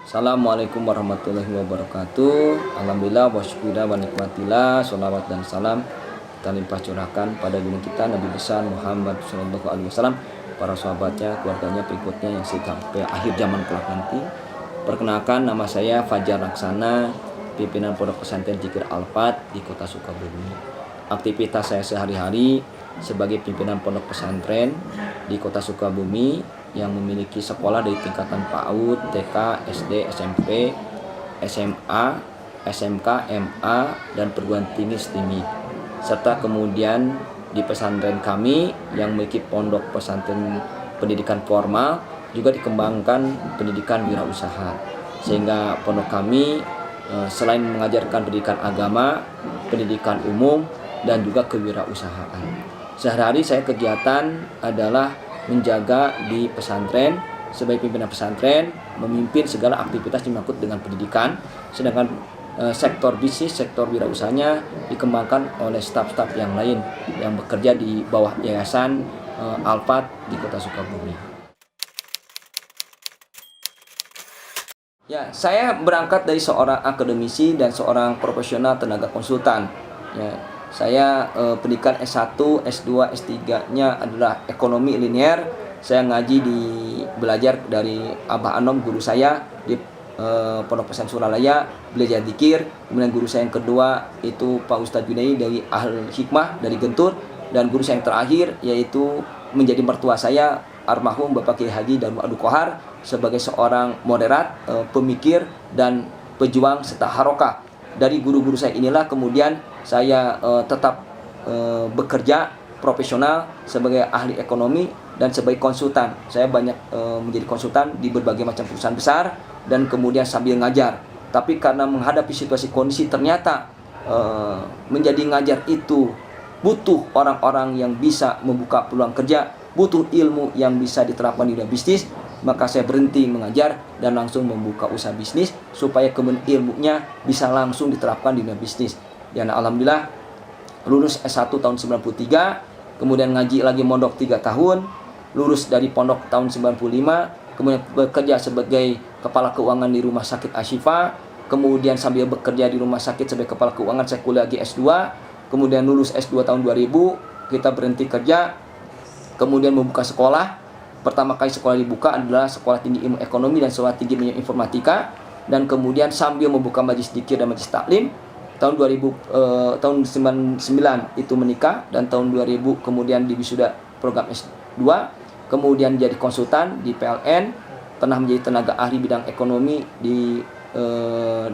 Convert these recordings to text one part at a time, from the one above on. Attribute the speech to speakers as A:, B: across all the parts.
A: Assalamualaikum warahmatullahi wabarakatuh. Alhamdulillah wa syukurna wa nikmatillah. Sholawat dan salam kita limpah curahkan pada junjungan kita Nabi besar Muhammad SAW, para sahabatnya, keluarganya, pengikutnya yang sampai akhir zaman kelak nanti. Perkenalkan, nama saya Fajar Laksana, pimpinan Pondok Pesantren Zikir Al-Fat di Kota Sukabumi. Aktivitas saya sehari-hari sebagai pimpinan Pondok Pesantren di Kota Sukabumi yang memiliki sekolah dari tingkatan PAUD, TK, SD, SMP, SMA, SMK, MA, dan perguruan tinggi STIMI. Serta kemudian di pesantren kami yang memiliki pondok pesantren pendidikan formal juga dikembangkan pendidikan wirausaha. Sehingga pondok kami selain mengajarkan pendidikan agama, pendidikan umum, dan juga kewirausahaan. Sehari-hari saya kegiatan adalah menjaga di pesantren sebagai pimpinan pesantren, memimpin segala aktivitas yang menyangkut dengan pendidikan, sedangkan sektor bisnis, sektor wirausahanya dikembangkan oleh staf-staf yang lain yang bekerja di bawah yayasan Al-Fat di Kota Sukabumi. Ya, saya berangkat dari seorang akademisi dan seorang profesional tenaga konsultan. Ya, saya pendidikan S1, S2, S3-nya adalah ekonomi linear. Saya ngaji belajar dari Abah Anom, guru saya di Pondok Pesantren Suralaya, belajar dzikir. Kemudian guru saya yang kedua itu Pak Ustadz Junaidi dari Ahlul Hikmah dari Gentur, dan guru saya yang terakhir yaitu menjadi mertua saya almarhum Bapak Kiai Haji Darul Abdul Qohar sebagai seorang moderat, pemikir dan pejuang serta harokah. Dari guru-guru saya inilah kemudian saya tetap bekerja profesional sebagai ahli ekonomi dan sebagai konsultan. Saya banyak menjadi konsultan di berbagai macam perusahaan besar dan kemudian sambil ngajar. Tapi karena menghadapi situasi kondisi ternyata menjadi ngajar itu butuh orang-orang yang bisa membuka peluang kerja, butuh ilmu yang bisa diterapkan di dunia bisnis, maka saya berhenti mengajar dan langsung membuka usaha bisnis supaya kemudian ilmunya bisa langsung diterapkan di dunia bisnis. Dan alhamdulillah lulus S1 tahun 93, kemudian ngaji lagi mondok 3 tahun, lulus dari pondok tahun 95, kemudian bekerja sebagai kepala keuangan di Rumah Sakit Ashifa, kemudian sambil bekerja di rumah sakit sebagai kepala keuangan saya kuliah lagi S2, kemudian lulus S2 tahun 2000, kita berhenti kerja, kemudian membuka sekolah. Pertama kali sekolah dibuka adalah Sekolah Tinggi Ilmu Ekonomi dan Sekolah Tinggi Ilmu Informatika, dan kemudian sambil membuka majelis dzikir dan majelis taklim. Tahun 2000 tahun 99 itu menikah, dan tahun 2000 kemudian diwisuda program S2, kemudian jadi konsultan di PLN, pernah menjadi tenaga ahli bidang ekonomi di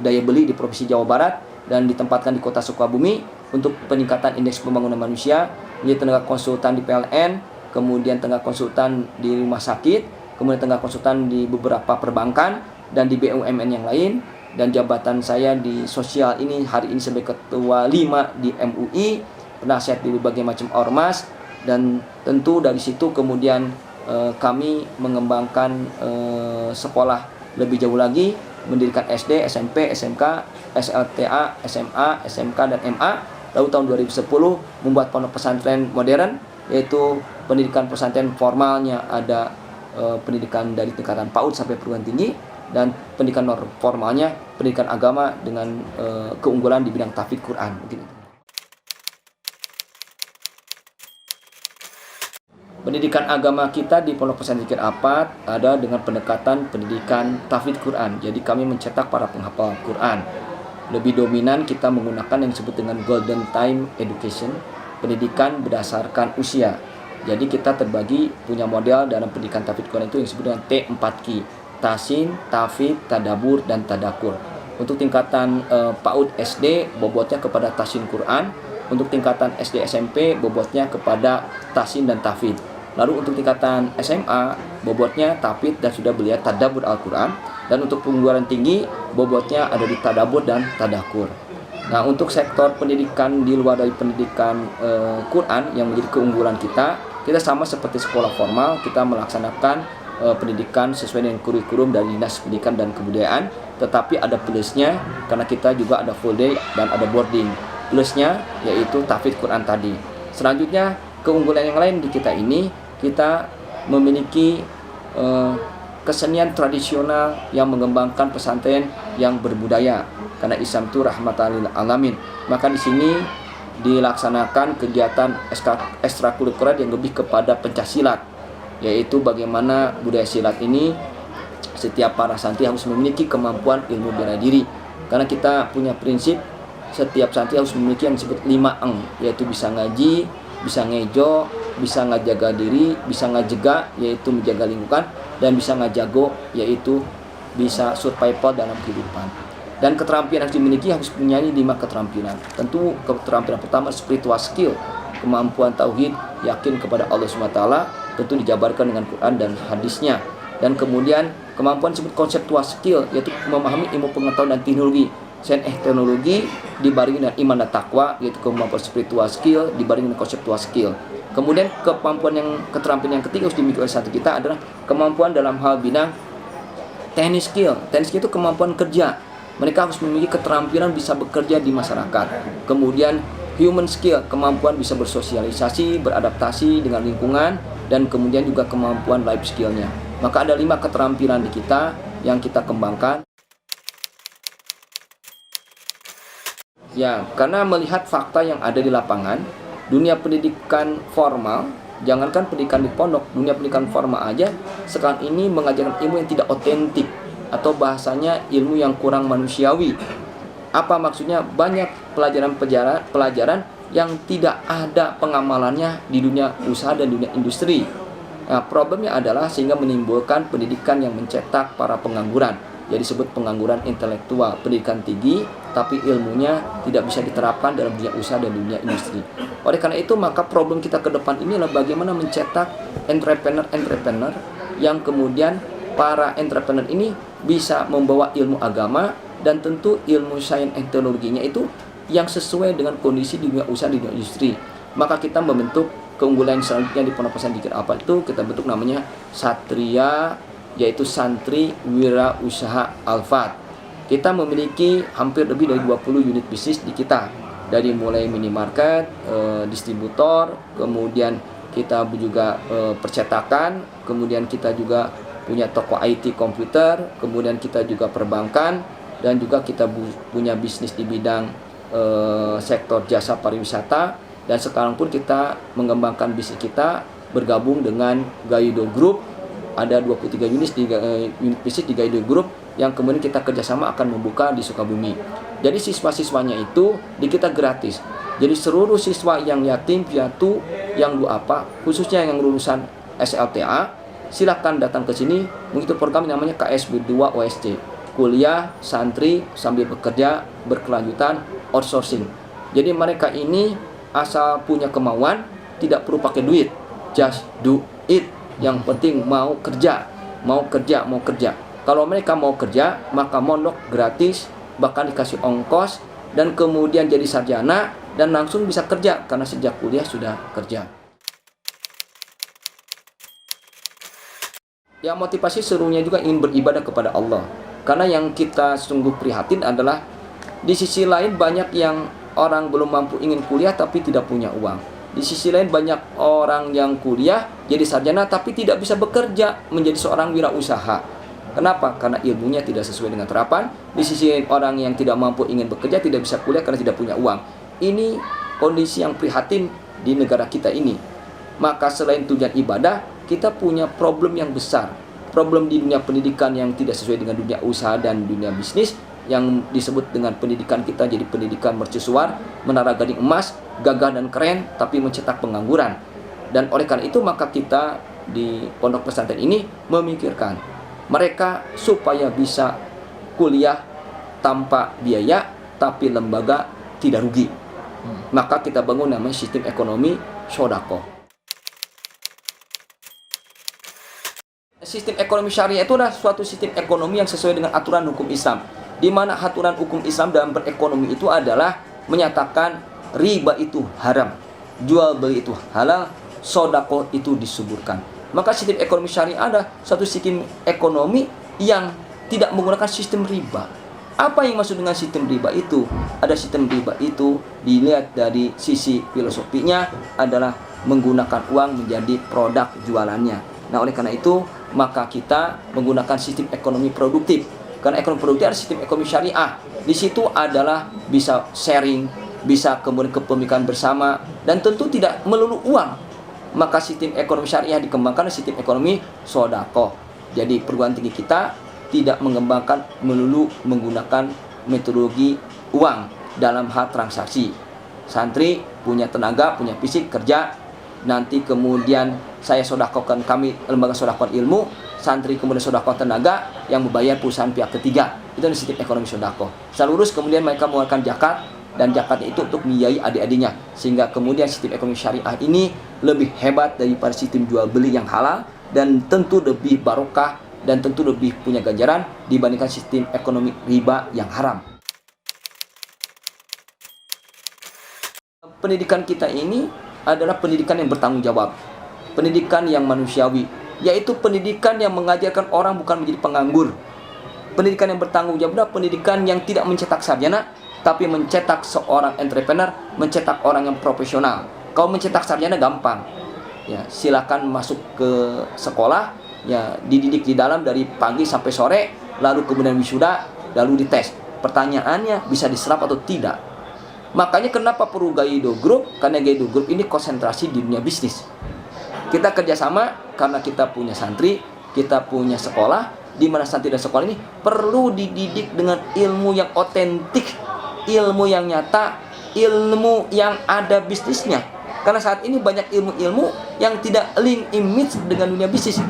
A: daya beli di Provinsi Jawa Barat, dan ditempatkan di Kota Sukabumi untuk peningkatan indeks pembangunan manusia, menjadi tenaga konsultan di PLN, kemudian tenaga konsultan di rumah sakit, kemudian tenaga konsultan di beberapa perbankan dan di BUMN yang lain. Dan jabatan saya di sosial ini hari ini sebagai ketua 5 di MUI, penasihat di berbagai macam ormas, dan tentu dari situ kemudian kami mengembangkan sekolah lebih jauh lagi, mendirikan SD, SMP, SMK, SLTA, SMA, SMK, dan MA. Lalu tahun 2010 membuat pondok pesantren modern, yaitu pendidikan pesantren formalnya ada pendidikan dari tingkatan PAUD sampai perguruan tinggi, dan pendidikan non formalnya pendidikan agama dengan keunggulan di bidang tahfidz Quran. Mungkin itu. Pendidikan agama kita di Pondok Pesantren Zikir Al-Fat ada dengan pendekatan pendidikan tahfidz Quran. Jadi kami mencetak para penghafal Quran. Lebih dominan kita menggunakan yang disebut dengan Golden Time Education, pendidikan berdasarkan usia. Jadi kita terbagi punya model dalam pendidikan tahfidz Quran itu yang disebut dengan T4Q, Tasin, Tafid, Tadabur, dan Tadakur. Untuk tingkatan PAUD SD bobotnya kepada Tasin Quran, untuk tingkatan SD SMP bobotnya kepada Tasin dan Tafid. Lalu untuk tingkatan SMA bobotnya Tafid dan sudah beliau Tadabur Al-Quran, dan untuk perguruan tinggi bobotnya ada di Tadabur dan Tadakur. Nah, untuk sektor pendidikan di luar dari pendidikan Quran yang menjadi keunggulan kita sama seperti sekolah formal, kita melaksanakan pendidikan sesuai dengan kurikulum dari Dinas Pendidikan dan Kebudayaan, tetapi ada plusnya karena kita juga ada full day dan ada boarding. Plusnya yaitu tahfidz Quran tadi. Selanjutnya keunggulan yang lain di kita ini, kita memiliki kesenian tradisional yang mengembangkan pesantren yang berbudaya, karena Islam itu rahmatan lil alamin. Maka di sini dilaksanakan kegiatan ekstrakurikuler yang lebih kepada pencaksilat, yaitu bagaimana budaya silat ini setiap para santri harus memiliki kemampuan ilmu bela diri, karena kita punya prinsip setiap santri harus memiliki yang disebut 5 yaitu bisa ngaji, bisa ngejo, bisa ngajaga diri, bisa ngajega yaitu menjaga lingkungan, dan bisa ngajago yaitu bisa survival dalam kehidupan. Dan keterampilan yang dimiliki harus punya 5 keterampilan. Tentu keterampilan pertama spiritual skill, kemampuan tauhid, yakin kepada Allah SWT, tentu dijabarkan dengan Quran dan hadisnya. Dan kemudian kemampuan disebut konseptual skill, yaitu memahami ilmu pengetahuan dan teknologi. Selain teknologi dibarengi dengan iman dan takwa, yaitu kemampuan spiritual skill dibarengi dengan konseptual skill. Kemudian keterampilan yang ketiga harus dimiliki oleh santri kita adalah kemampuan dalam hal bidang teknis skill. Teknis skill itu kemampuan kerja. Mereka harus memiliki keterampilan bisa bekerja di masyarakat. Kemudian human skill, kemampuan bisa bersosialisasi, beradaptasi dengan lingkungan, dan kemudian juga kemampuan life skill-nya. Maka ada 5 keterampilan di kita yang kita kembangkan. Ya, karena melihat fakta yang ada di lapangan, dunia pendidikan formal, jangankan pendidikan di pondok, dunia pendidikan formal aja sekarang ini mengajarkan ilmu yang tidak otentik, atau bahasanya ilmu yang kurang manusiawi. Apa maksudnya? Banyak pelajaran yang tidak ada pengamalannya di dunia usaha dan dunia industri. Nah, problemnya adalah sehingga menimbulkan pendidikan yang mencetak para pengangguran. Jadi disebut pengangguran intelektual, pendidikan tinggi tapi ilmunya tidak bisa diterapkan dalam dunia usaha dan dunia industri. Oleh karena itu, maka problem kita ke depan ini adalah bagaimana mencetak entrepreneur yang kemudian para entrepreneur ini bisa membawa ilmu agama dan tentu ilmu sains dan teknologinya itu yang sesuai dengan kondisi di dunia usaha, di dunia industri. Maka kita membentuk keunggulan selanjutnya di Pondok Pesantren Dzikir Alfa itu kita bentuk namanya Satria, yaitu Santri Wira Usaha Alfa. Kita memiliki hampir lebih dari 20 unit bisnis di kita, dari mulai minimarket, distributor, kemudian kita juga percetakan, kemudian kita juga punya toko IT komputer, kemudian kita juga perbankan, dan juga kita punya bisnis di bidang sektor jasa pariwisata. Dan sekarang pun kita mengembangkan bisnis kita bergabung dengan Gaido Group. Ada 23 unit bisnis di Gaido Group yang kemudian kita kerjasama akan membuka di Sukabumi. Jadi siswa-siswanya itu di kita gratis. Jadi seluruh siswa yang yatim piatu, yang duafa, khususnya yang lulusan SLTA, silakan datang ke sini mengikuti program namanya KSB2 OSC. Kuliah, santri, sambil bekerja, berkelanjutan, outsourcing. Jadi mereka ini asal punya kemauan, tidak perlu pakai duit, just do it. Yang penting mau kerja. Kalau mereka mau kerja, maka mondok gratis, bahkan dikasih ongkos, dan kemudian jadi sarjana dan langsung bisa kerja karena sejak kuliah sudah kerja. Yang motivasi serunya juga ingin beribadah kepada Allah. Karena yang kita sungguh prihatin adalah di sisi lain banyak yang orang belum mampu ingin kuliah tapi tidak punya uang. Di sisi lain banyak orang yang kuliah jadi sarjana tapi tidak bisa bekerja menjadi seorang wirausaha. Kenapa? Karena ilmunya tidak sesuai dengan terapan. Di sisi lain orang yang tidak mampu ingin bekerja tidak bisa kuliah karena tidak punya uang. Ini kondisi yang prihatin di negara kita ini. Maka selain tujuan ibadah, kita punya problem yang besar. Problem di dunia pendidikan yang tidak sesuai dengan dunia usaha dan dunia bisnis, yang disebut dengan pendidikan kita jadi pendidikan mercusuar, menara gading emas, gagah dan keren, tapi mencetak pengangguran. Dan oleh karena itu maka kita di pondok pesantren ini memikirkan mereka supaya bisa kuliah tanpa biaya, tapi lembaga tidak rugi. Maka kita bangun namanya sistem ekonomi sodako. Sistem ekonomi syariah itu adalah suatu sistem ekonomi yang sesuai dengan aturan hukum Islam, di mana aturan hukum Islam dalam berekonomi itu adalah menyatakan riba itu haram, jual beli itu halal, sodako itu disuburkan. Maka sistem ekonomi syariah ada suatu sistem ekonomi yang tidak menggunakan sistem riba. Apa yang maksud dengan sistem riba itu? Ada sistem riba itu dilihat dari sisi filosofinya adalah menggunakan uang menjadi produk jualannya. Nah, oleh karena itu maka kita menggunakan sistem ekonomi produktif. Karena ekonomi produktif adalah sistem ekonomi syariah. Di situ adalah bisa sharing, bisa kemudian kepemilikan bersama, dan tentu tidak melulu uang. Maka sistem ekonomi syariah dikembangkan sistem ekonomi sodako. Jadi perguruan tinggi kita tidak mengembangkan melulu menggunakan metodologi uang dalam hal transaksi. Santri punya tenaga, punya fisik, kerja, nanti kemudian saya sodakokan, kami lembaga sodakokan ilmu, santri kemudian sodakokan tenaga yang membayar perusahaan pihak ketiga. Itu adalah sistem ekonomi sodako. Secara lurus kemudian mereka mengeluarkan zakat, dan zakatnya itu untuk membiayai adik-adiknya, sehingga kemudian sistem ekonomi syariah ini lebih hebat daripada sistem jual beli yang halal, dan tentu lebih barokah dan tentu lebih punya ganjaran dibandingkan sistem ekonomi riba yang haram. Pendidikan kita ini adalah pendidikan yang bertanggung jawab, pendidikan yang manusiawi, yaitu pendidikan yang mengajarkan orang bukan menjadi penganggur. Pendidikan yang bertanggung jawab adalah pendidikan yang tidak mencetak sarjana, tapi mencetak seorang entrepreneur, mencetak orang yang profesional. Kalau mencetak sarjana gampang, ya silakan masuk ke sekolah, ya dididik di dalam dari pagi sampai sore, lalu kemudian wisuda, lalu dites. Pertanyaannya bisa diserap atau tidak. Makanya kenapa perlu Gaido Group? Karena Gaido Group ini konsentrasi di dunia bisnis. Kita kerjasama karena kita punya santri, kita punya sekolah, di mana santri dan sekolah ini perlu dididik dengan ilmu yang otentik, ilmu yang nyata, ilmu yang ada bisnisnya. Karena saat ini banyak ilmu-ilmu yang tidak link image dengan dunia bisnis.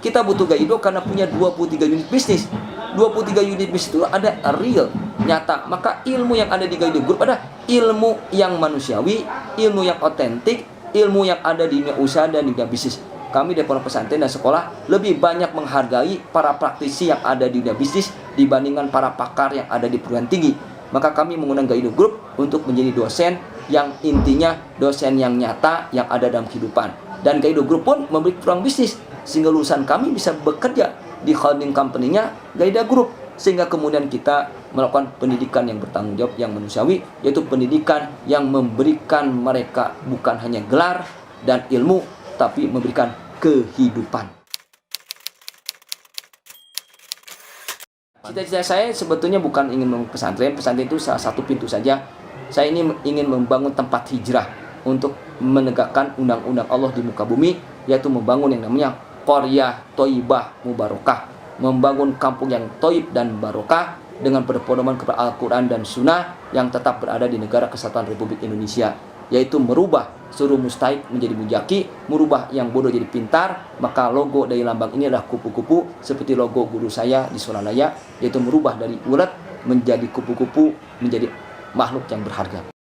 A: Kita butuh Gaido karena punya 23 unit bisnis. 23 unit bisnis itu ada real, nyata. Maka ilmu yang ada di Gaido Group ada ilmu yang manusiawi, ilmu yang otentik, ilmu yang ada di dunia usaha dan dunia bisnis. Kami di pondok pesantren dan sekolah lebih banyak menghargai para praktisi yang ada di dunia bisnis dibandingkan para pakar yang ada di perguruan tinggi. Maka kami menggunakan Gaido Group untuk menjadi dosen yang intinya dosen yang nyata yang ada dalam kehidupan. Dan Gaido Group pun memberi peluang bisnis sehingga lulusan kami bisa bekerja di holding company-nya Gaido Group, sehingga kemudian kita melakukan pendidikan yang bertanggung jawab, yang manusiawi, yaitu pendidikan yang memberikan mereka bukan hanya gelar dan ilmu, tapi memberikan kehidupan. Cita-cita saya sebetulnya bukan ingin membangun pesantren. Pesantren itu salah satu pintu saja. Saya ini ingin membangun tempat hijrah untuk menegakkan undang-undang Allah di muka bumi, yaitu membangun yang namanya Qaryah Thayyibah Mubarakah, membangun kampung yang thayyib dan barokah dengan berpedoman kepada Al-Quran dan Sunnah yang tetap berada di negara Kesatuan Republik Indonesia, yaitu merubah suruh mustahik menjadi mujaki, merubah yang bodoh jadi pintar. Maka logo dari lambang ini adalah kupu-kupu seperti logo guru saya di Suralaya, yaitu merubah dari ulet menjadi kupu-kupu, menjadi makhluk yang berharga.